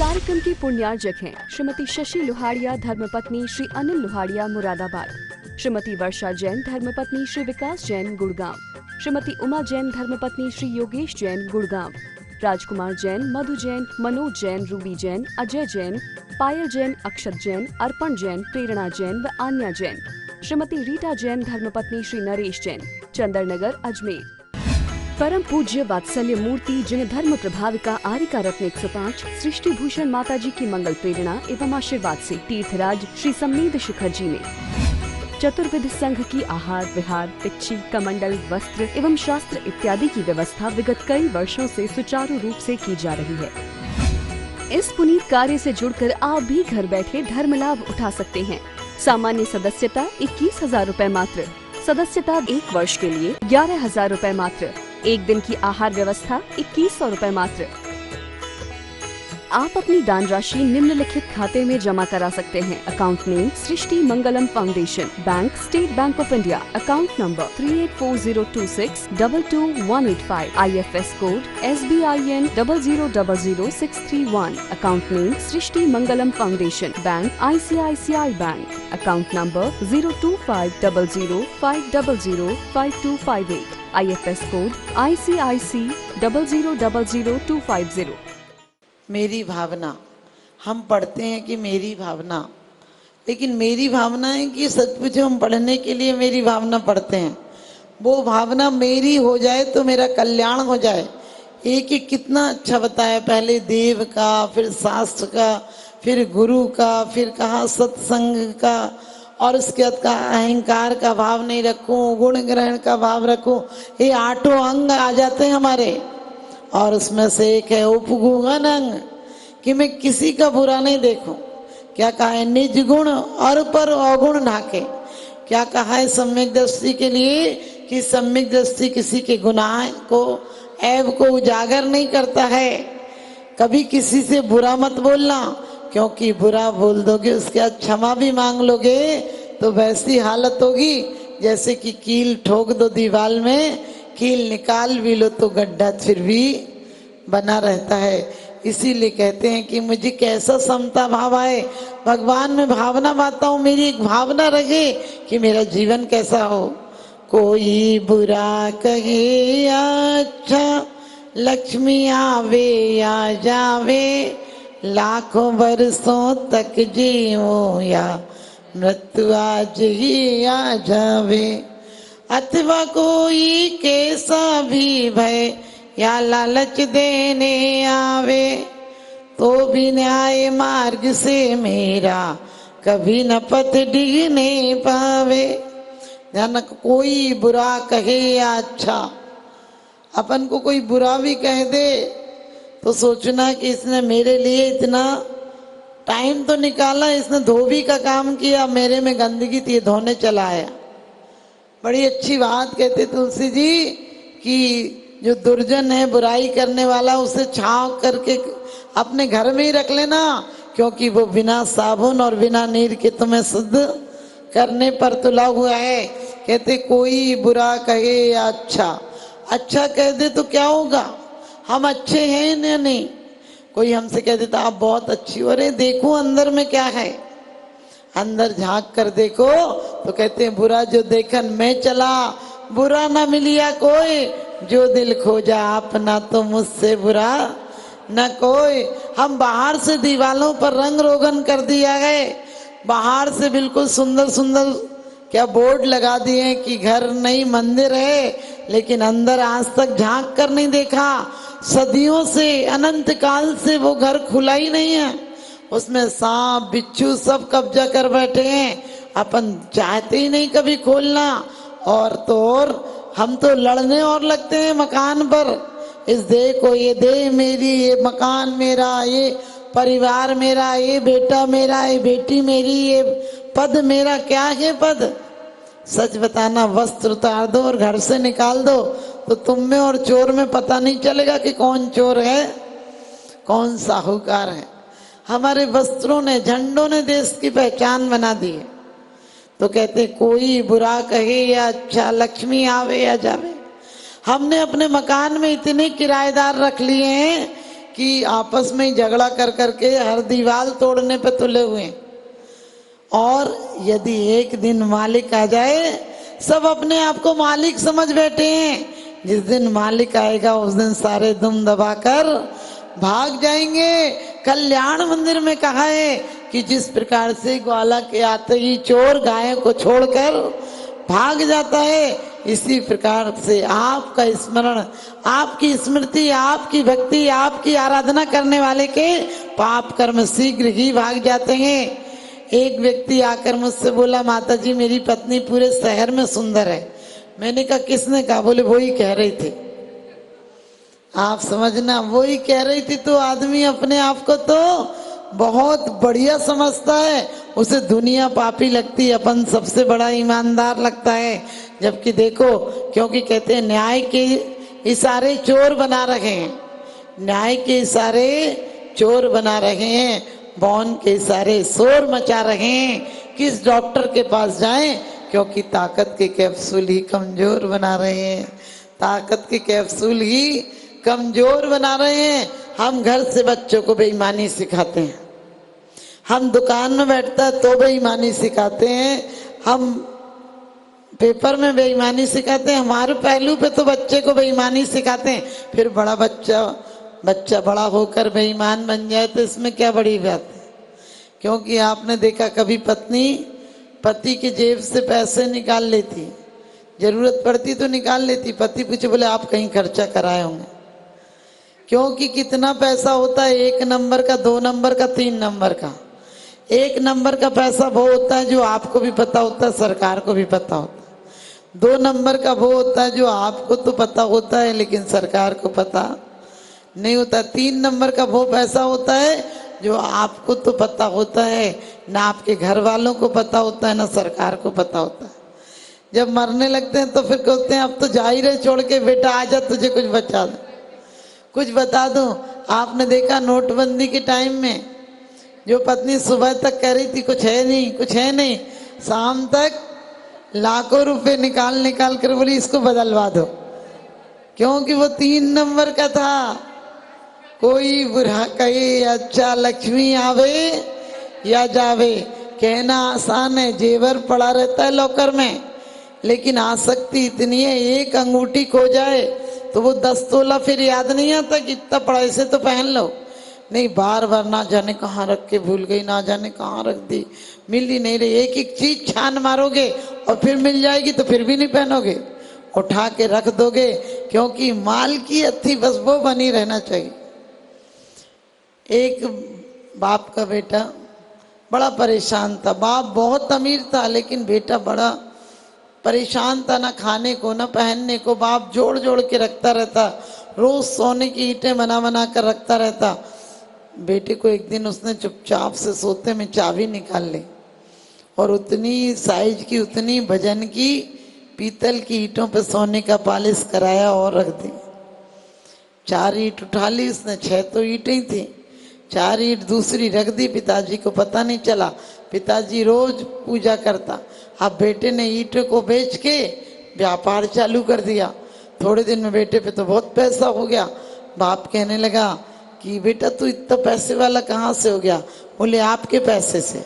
कार्यक्रम की पुण्यार्जक हैं श्रीमती शशि लोहाड़िया धर्मपत्नी श्री अनिल लोहाड़िया मुरादाबाद, श्रीमती वर्षा जैन धर्मपत्नी श्री विकास जैन गुड़गांव, श्रीमती उमा जैन धर्मपत्नी श्री योगेश जैन गुड़गांव, राजकुमार जैन, मधु जैन, मनोज जैन, रूबी जैन, अजय जैन, पायल जैन, अक्षत जैन, अर्पण जैन, प्रेरणा जैन व आन्या जैन, श्रीमती रीटा जैन धर्मपत्नी श्री नरेश जैन, चंदरनगर अजमेर। परम पूज्य वात्सल्य मूर्ति जिन्हें धर्म प्रभाविका आरिका रत्न 105 सृष्टि भूषण माता जी की मंगल प्रेरणा एवं आशीर्वाद से तीर्थराज श्री सम्मेद शिखर जी ने चतुर्विध संघ की आहार विहार, पिच्छी, कमंडल, वस्त्र एवं शास्त्र इत्यादि की व्यवस्था विगत कई वर्षों से सुचारू रूप से की जा रही है। इस पुनीत कार्य से जुड़कर आप भी घर बैठे धर्म लाभ उठा सकते हैं। सामान्य सदस्यता 21,000 रूपए मात्र, सदस्यता 1 वर्ष के लिए 11,000 रूपए मात्र, एक दिन की आहार व्यवस्था 2100 रूपए मात्र। आप अपनी दान राशि निम्नलिखित खाते में जमा करा सकते हैं। Account name Srishti Mangalam foundation, bank state bank of India, account number 384026222185, IFS code SBIN 0000631, account name Srishti Mangalam foundation, bank ICICI bank, account number 0250050052258, IFS code ICIC 0000250। मेरी भावना, हम पढ़ते हैं कि मेरी भावना, लेकिन मेरी भावना है कि सच पूछो हम पढ़ने के लिए मेरी भावना पढ़ते हैं। वो भावना मेरी हो जाए तो मेरा कल्याण हो जाए। एक एक कितना अच्छा बताया, पहले देव का, फिर शास्त्र का, फिर गुरु का, फिर कहा सत्संग का, और उसके बाद कहा अहंकार का भाव नहीं रखूं, गुण ग्रहण का भाव रखूं। ये 8 अंग आ जाते हैं हमारे, और उसमें से एक है उपगुण अंग, कि मैं किसी का बुरा नहीं देखूं। क्या कहा है? निज गुण और पर अवगुण ढाके। क्या कहा है सम्यक दृष्टि के लिए? कि सम्यक दृष्टि किसी के गुनाह को, ऐब को उजागर नहीं करता है। कभी किसी से बुरा मत बोलना, क्योंकि बुरा बोल दोगे उसके बाद क्षमा भी मांग लोगे तो वैसी हालत होगी जैसे कि कील ठोक दो दीवार में, कील निकाल भी लो तो गड्ढा फिर भी बना रहता है। इसीलिए कहते हैं कि मुझे कैसा समता भाव आए, भगवान में भावना माता हूँ, मेरी एक भावना रहे कि मेरा जीवन कैसा हो। कोई बुरा कहे या अच्छा, लक्ष्मी आवे या जावे, लाखों बरसों तक जियो या मृत्यु आज ही आ जावे। अथवा कोई कैसा भी भय या लालच देने आवे, तो भी न्याय मार्ग से मेरा कभी न पथ डिगने पावे। जान कोई बुरा कहे या अच्छा, अपन को कोई बुरा भी कह दे तो सोचना कि इसने मेरे लिए इतना टाइम तो निकाला, इसने धोबी का काम किया, मेरे में गंदगी थी धोने चला आया। बड़ी अच्छी बात कहते तुलसी जी कि जो दुर्जन है, बुराई करने वाला, उसे छांव करके अपने घर में ही रख लेना, क्योंकि वो बिना साबुन और बिना नीर के तुम्हें शुद्ध करने पर तुला हुआ है। कहते कोई बुरा कहे या अच्छा, अच्छा कह दे तो क्या होगा, हम अच्छे हैं या नहीं। कोई हमसे कह देता आप बहुत अच्छी हो, अरे देखो अंदर में क्या है, अंदर झांक कर देखो तो कहते हैं बुरा जो देखन मैं चला, बुरा ना मिलिया कोई, जो दिल खोजा अपना तो मुझसे बुरा न कोई। हम बाहर से दीवालों पर रंग रोगन कर दिया है, बाहर से बिल्कुल सुंदर सुंदर क्या बोर्ड लगा दिए कि घर नहीं मंदिर है, लेकिन अंदर आज तक झांक कर नहीं देखा। सदियों से, अनंत काल से वो घर खुला ही नहीं है, उसमें सांप बिच्छू सब कब्जा कर बैठे हैं। अपन चाहते ही नहीं कभी खोलना, और तो और हम तो लड़ने और लगते हैं मकान पर। इस देह को, ये देह मेरी, ये मकान मेरा, ये परिवार मेरा, ये बेटा मेरा, ये बेटी मेरी, ये पद मेरा। क्या है पद? सच बताना, वस्त्र उतार दो और घर से निकाल दो तो तुम में और चोर में पता नहीं चलेगा कि कौन चोर है कौन साहूकार है। हमारे वस्त्रों ने, झंडों ने देश की पहचान बना दी है। तो कहते कोई बुरा कहे या अच्छा, लक्ष्मी आवे या जावे। हमने अपने मकान में इतने किराएदार रख लिए हैं कि आपस में ही झगड़ा कर करके हर दीवार तोड़ने पे तुले हुए हैं। और यदि एक दिन मालिक आ जाए, सब अपने आप को मालिक समझ बैठे हैं। जिस दिन मालिक आएगा उस दिन सारे दुम दबाकर भाग जाएंगे। कल्याण मंदिर में कहा है कि जिस प्रकार से ग्वाला के आते ही चोर गाय को छोड़कर भाग जाता है, इसी प्रकार से आपका स्मरण, आपकी स्मृति, आपकी भक्ति, आपकी आराधना करने वाले के पाप कर्म शीघ्र ही भाग जाते हैं। एक व्यक्ति आकर मुझसे बोला, माता जी मेरी पत्नी पूरे शहर में सुंदर है। मैंने कहा किसने कहा? बोले वही कह रही थी। आप समझना, वही कह रही थी। तो आदमी अपने आप को तो बहुत बढ़िया समझता है, उसे दुनिया पापी लगती है, अपन सबसे बड़ा ईमानदार लगता है। जबकि देखो, क्योंकि कहते हैं न्याय के इशारे चोर बना रहे हैं, न्याय के इशारे चोर बना रहे हैं, मौन के इशारे शोर मचा रहे हैं। किस डॉक्टर के पास जाएं? क्योंकि ताकत के कैप्सूल ही कमजोर बना रहे हैं, ताकत के कैप्सूल ही कमजोर बना रहे हैं। हम घर से बच्चों को बेईमानी सिखाते हैं, हम दुकान में बैठता है तो बेईमानी सिखाते हैं, हम पेपर में बेईमानी सिखाते हैं, हमारे पहलू पे तो बच्चे को बेईमानी सिखाते हैं। फिर बच्चा बड़ा होकर बेईमान बन जाए तो इसमें क्या बड़ी बात है? क्योंकि आपने देखा कभी पत्नी पति की जेब से पैसे निकाल लेती, जरूरत पड़ती तो निकाल लेती, पति पूछे बोले आप कहीं खर्चा कराए होंगे। क्योंकि कितना पैसा होता है, 1 नंबर का, 2 नंबर का, 3 नंबर का। 1 नंबर का पैसा वो होता है जो आपको भी पता होता है, सरकार को भी पता होता है। 2 नंबर का वो होता है जो आपको तो पता होता है लेकिन सरकार को पता नहीं होता। 3 नंबर का वो पैसा होता है जो आपको तो पता होता है, ना आपके घर वालों को पता होता है, ना सरकार को पता होता है। जब मरने लगते हैं तो फिर कहते हैं अब तो जा ही रहे छोड़ के, बेटा आजा तुझे कुछ बचा दो, कुछ बता दूं। आपने देखा नोटबंदी के टाइम में जो पत्नी सुबह तक कह रही थी कुछ है नहीं, कुछ है नहीं, शाम तक लाखों रुपए निकाल निकाल कर बोली इसको बदलवा दो, क्योंकि वो 3 नंबर का था। कोई बुरा कहे अच्छा, लक्ष्मी आवे या जावे, कहना आसान है, जेवर पड़ा रहता है लॉकर में, लेकिन आसक्ति इतनी है, एक अंगूठी खो जाए तो वो 10 तोला फिर याद नहीं आता कि इतना पड़ा, इसे तो पहन लो। नहीं, बार बार ना जाने कहाँ रख के भूल गई, ना जाने कहाँ रख दी, मिल ही नहीं रही। एक एक चीज छान मारोगे और फिर मिल जाएगी तो फिर भी नहीं पहनोगे, उठा के रख दोगे, क्योंकि माल की अथी बस वो बनी रहना चाहिए। एक बाप का बेटा बड़ा परेशान था, बाप बहुत अमीर था लेकिन बेटा बड़ा परेशान था, ना खाने को ना पहनने को। बाप जोड़ जोड़ के रखता रहता, रोज सोने की ईंटें बना बना कर रखता रहता। बेटे को एक दिन उसने चुपचाप से सोते में चाबी निकाल ली और उतनी साइज की, उतनी वजन की पीतल की ईंटों पे सोने का पॉलिश कराया और रख दी। 4 ईंट उठा ली उसने, 6 तो ईंटें थी, 4 ईंट दूसरी रख दी, पिताजी को पता नहीं चला। पिताजी रोज पूजा करता। अब बेटे ने ईंटों को बेच के व्यापार चालू कर दिया। थोड़े दिन में बेटे पे तो बहुत पैसा हो गया। बाप कहने लगा कि बेटा तू इतना पैसे वाला कहाँ से हो गया? बोले आपके पैसे से।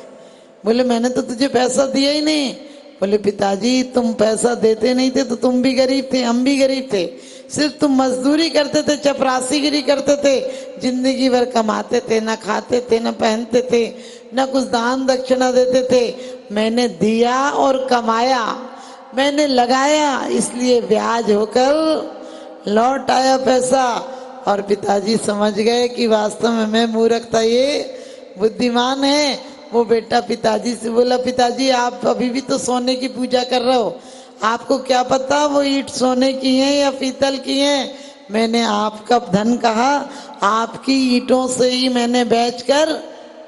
बोले मैंने तो तुझे पैसा दिया ही नहीं। बोले पिताजी तुम पैसा देते नहीं थे तो तुम भी गरीब थे, हम भी गरीब थे, सिर्फ तुम मजदूरी करते थे, चपरासीगिरी करते थे, जिंदगी भर कमाते थे, ना खाते थे, ना पहनते थे, ना कुछ दान दक्षिणा देते थे। मैंने दिया और कमाया, मैंने लगाया, इसलिए ब्याज होकर लौट आया पैसा। और पिताजी समझ गए कि वास्तव में मैं मूर्ख था, ये बुद्धिमान है। वो बेटा पिताजी से बोला पिताजी आप अभी भी तो सोने की पूजा कर रहे हो, आपको क्या पता वो ईंट सोने की है या पीतल की है? मैंने आपका धन कहा, आपकी ईंटों से ही मैंने बेचकर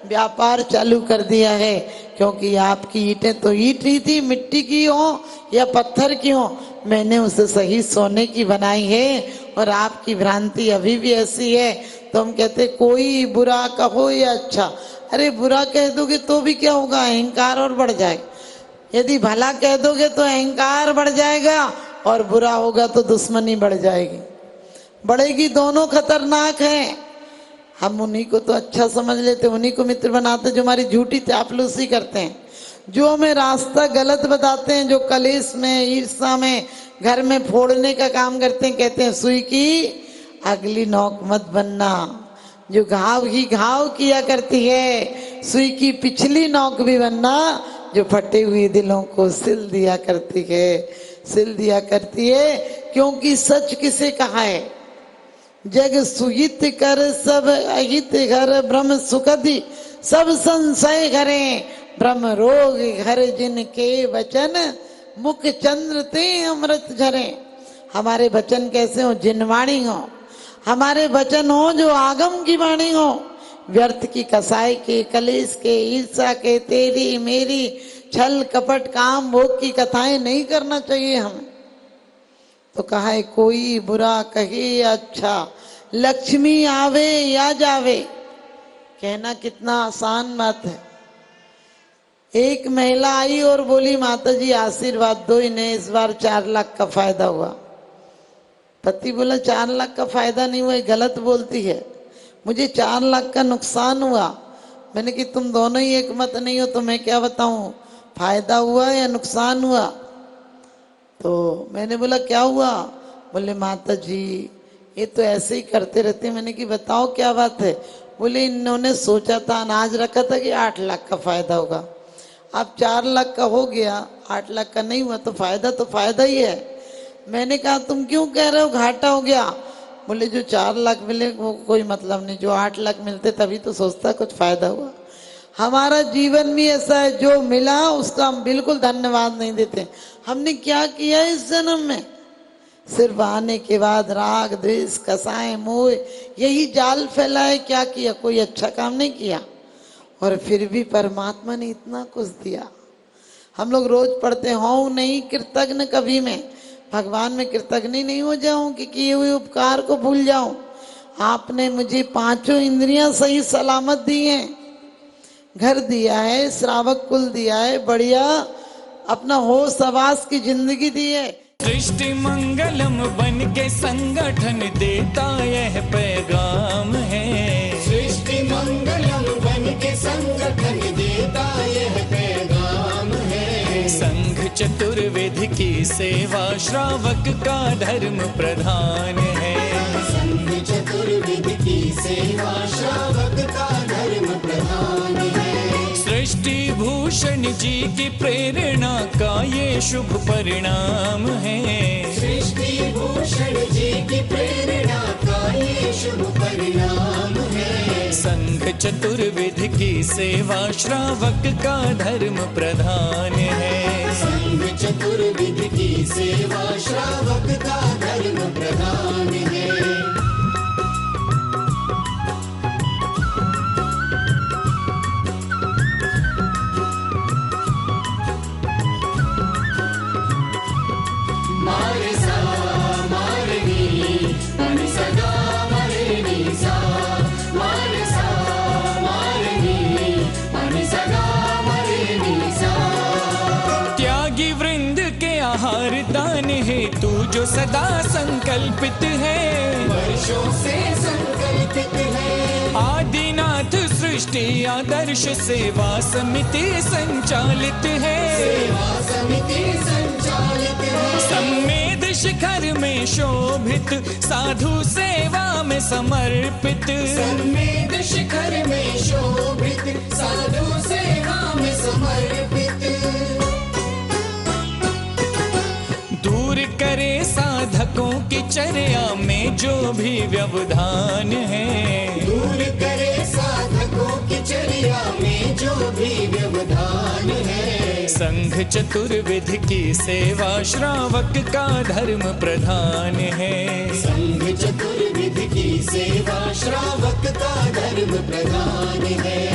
व्यापार चालू कर दिया है, क्योंकि आपकी ईंटें तो ईंट ही थी, मिट्टी की हो या पत्थर की हो, मैंने उसे सही सोने की बनाई है। और आपकी भ्रांति अभी भी ऐसी है। तो हम कहते कोई बुरा कहो या अच्छा, अरे बुरा कह दोगे तो भी क्या होगा, अहंकार और बढ़ जाएगा। यदि भला कह दोगे तो अहंकार बढ़ जाएगा और बुरा होगा तो दुश्मनी बढ़ जाएगी, बढ़ेगी। दोनों खतरनाक हैं। हम उन्हीं को तो अच्छा समझ लेते, उन्हीं को मित्र बनाते जो हमारी झूठी चापलूसी करते हैं, जो हमें रास्ता गलत बताते हैं, जो कलेश में, ईर्ष्या में, घर में फोड़ने का काम करते हैं। कहते हैं सुई की अगली नोक मत बनना, जो घाव ही घाव किया करती है, सुई की पिछली नोक भी बनना, जो फटे हुए दिलों को सिल दिया करती है, सिल दिया करती है। क्योंकि सच किसे कहा है, जग सुहित कर सब अहित घर, ब्रह्म सुखदि सब संशय घरे, ब्रह्म रोग घर जिनके वचन, मुख चंद्र ते अमृत झरे। हमारे वचन कैसे हो, जिनवाणी हो, हमारे वचन हो जो आगम की वाणी हो, व्यर्थ की कसाई के, कलेश के, ईर्ष्या के, तेरी मेरी, छल कपट काम भोग की कथाएं नहीं करना चाहिए हमें। तो कहा है कोई बुरा कहे या अच्छा, लक्ष्मी आवे या जावे, कहना कितना आसान बात है। एक महिला आई और बोली माता जी आशीर्वाद दो, इन्हें इस बार 4 लाख का फायदा हुआ। पति बोला 4 लाख का फायदा नहीं हुआ, गलत बोलती है, मुझे 4 लाख का नुकसान हुआ। मैंने कि तुम दोनों ही एक मत नहीं हो, तो मैं क्या बताऊं, फायदा हुआ या नुकसान हुआ। तो मैंने बोला क्या हुआ, बोले माता जी ये तो ऐसे ही करते रहते। मैंने कि बताओ क्या बात है। बोले इन्होंने सोचा था, अनाज रखा था कि 8 लाख का फायदा होगा, अब 4 लाख का हो गया, 8 लाख का नहीं हुआ, तो फायदा ही है। मैंने कहा तुम क्यों कह रहे हो घाटा हो गया। बोले जो 4 लाख मिले वो कोई मतलब नहीं, जो 8 लाख मिलते तभी तो सोचता कुछ फायदा हुआ। हमारा जीवन भी ऐसा है, जो मिला उसका हम बिल्कुल धन्यवाद नहीं देते। हमने क्या किया इस जन्म में, सिर्फ आने के बाद राग द्वेष कसाए मोह यही जाल फैलाए, क्या किया, कोई अच्छा काम नहीं किया। और फिर भी परमात्मा ने इतना कुछ दिया। हम लोग रोज पढ़ते हो नहीं कृतज्ञ कभी मैं, भगवान में कृतज्ञ नहीं हो जाऊं कि किए हुए उपकार को भूल जाऊं। आपने मुझे 5 इंद्रियां सही सलामत दी हैं, घर दिया है, श्रावक कुल दिया है, बढ़िया अपना होश आवास की जिंदगी दी है। सृष्टि मंगलम बन के संगठन देता यह पैगाम है, सृष्टि मंगलम बन के संगठन देता यह पैगाम है। संघ चतुर्वेद की सेवा श्रावक का धर्म प्रधान है, संघ चतुर्वेद की सेवा श्रावक का धर्म प्रधान है। सृष्टि भूषण जी की प्रेरणा का ये शुभ परिणाम है, सृष्टि भूषण जी की प्रेरणा का ये शुभ परिणाम है। संघ चतुर्वेद की सेवा श्रावक का धर्म प्रधान है, संघ चतुर्वेद की सेवा श्रावक का धर्म प्रधान है। मारे सा मारे नी मनि सदा मारे नी सा, मारे सा मारे नी मनि सदा मारे नी सा। त्यागी वृंद के आहार दान है तू जो सदा संकल्पित है, वर्षों से संकल्पित है। आदिनाथ सृष्टि आदर्श सेवा समिति संचालित है, सेवा समिति संचालित है। सम्मेद शिखर में शोभित साधु सेवा में समर्पित, सम्मेद शिखर में शोभित साधु सेवा में समर्पित। दूर करे साधकों की चर्या में जो भी व्यवधान है, दूर करे साधकों की चर्या में जो भी व्यवधान है। संघ चतुर्विध की सेवा श्रावक का धर्म प्रधान है, संघ चतुर्विध की सेवा श्रावक का धर्म प्रधान है।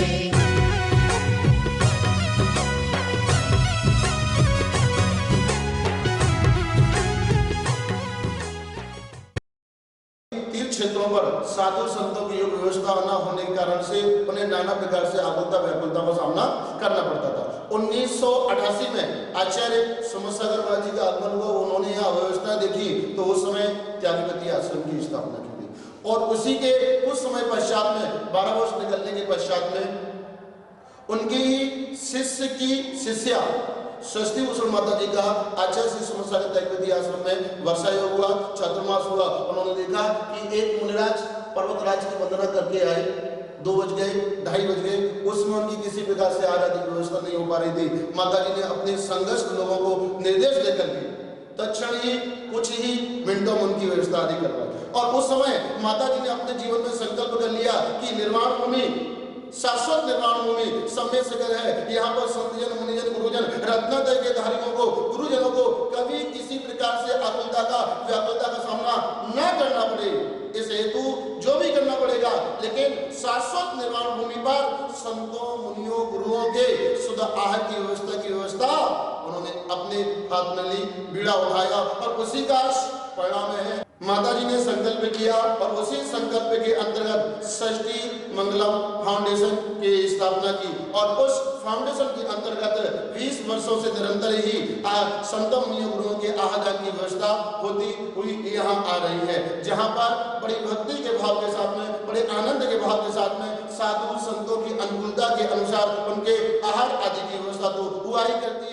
क्षेत्रों पर साधु संतों की योग व्यवस्था न होने के कारण से उन्हें नाना प्रकार से आकुलता व्याकुलता का सामना करना पड़ता था। 1988 में आचार्य समसागर महाराज जी का आगमन हुआ, उन्होंने यहाँ व्यवस्था देखी तो उस समय त्यागपति आश्रम की स्थापना की गई। और उसी के कुछ समय पश्चात में 12 वर्ष निकलने के पश्चात में उनकी ही शिष्य की शिष्या स्वस्ति भूषण माता जी का आचार्य श्री सुमसारी दैवती आश्रम में वर्षा योग हुआ, चातुर्मास हुआ। उन्होंने देखा कि एक मुनिराज पर्वतराज की वंदना करके आए, 2 बज गए, 2:30 बज गए, उसमें उनकी किसी प्रकार से आराध्य की व्यवस्था नहीं हो पा रही थी। माता जी ने अपने संघर्ष लोगों को निर्देश देकर के तत्क्षण ही कुछ ही मिनटों में उनकी व्यवस्था आदि करवाई। और उस समय माता जी ने अपने जीवन में संकल्प कर लिया कि निर्वाण भूमि, शाश्वत निर्वाण भूमि सम्य सागर है। यहाँ पर संतजन, मुनिजन, गुरुजन, रत्नत्रय के धारियों को, गुरुजनों को कभी किसी प्रकार से आकुलता का, व्याकुलता का सामना न करना पड़े, इस हेतु जो भी करना पड़ेगा, लेकिन शाश्वत निर्वाण भूमि पर संतों, मुनियों, गुरुओं के शुद्ध आहार की व्यवस्था उन्होंने अपने हाथ में ली, बीड़ा उठाया और उसी का परिणाम है माता जी ने संकल्प किया। और उसी संकल्प के अंतर्गत षष्ठी मंगलम फाउंडेशन की स्थापना की और उस फाउंडेशन के अंतर्गत 20 वर्षों से निरंतर ही संतों, मुनियों, गुरुओं के आहार की व्यवस्था होती हुई यहाँ आ रही है, जहाँ पर बड़ी भक्ति के भाव के साथ में, बड़े आनंद के भाव के साथ में साधु संतों की अनुकूलता के अनुसार उनके आहार आदि की व्यवस्था तो हुआ ही करती है।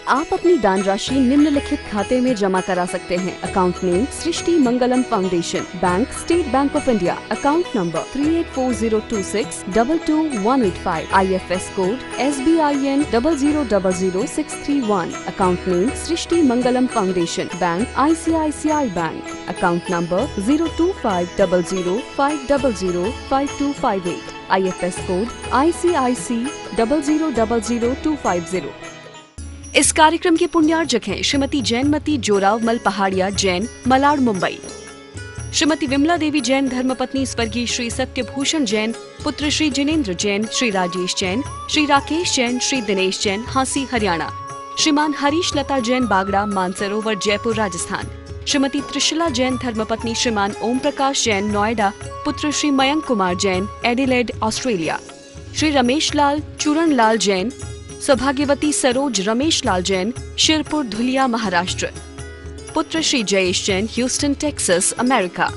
आप अपनी दान राशि निम्नलिखित खाते में जमा करा सकते हैं। Account name Srishti Mangalam foundation, bank state bank of India, account number 384026222185, IFS code SBIN 0000631, account name Srishti Mangalam foundation, bank ICICI bank, account number 02500500528, IFS code ICIC 0000250। इस कार्यक्रम के पुण्यार्जक हैं श्रीमती जैनमती जोरावमल पहाड़िया जैन, मलाड, मुंबई। श्रीमती विमला देवी जैन धर्मपत्नी स्वर्गीय श्री सत्यभूषण जैन, पुत्र श्री जिनेन्द्र जैन, श्री राजेश जैन, श्री राकेश जैन, श्री दिनेश जैन, हांसी, हरियाणा। श्रीमान हरीश लता जैन बागड़ा, मानसरोवर, जयपुर, राजस्थान। श्रीमती त्रिशला जैन धर्मपत्नी श्रीमान ओम प्रकाश जैन, नोएडा, पुत्र श्री मयंक कुमार जैन, एडिलेड, ऑस्ट्रेलिया। श्री रमेश लाल चूरण लाल जैन, सौभाग्यवती सरोज रमेश लाल जैन, शिरपुर, धुलिया, महाराष्ट्र। पुत्र Shri Jayesh Jain, Houston, Texas, America.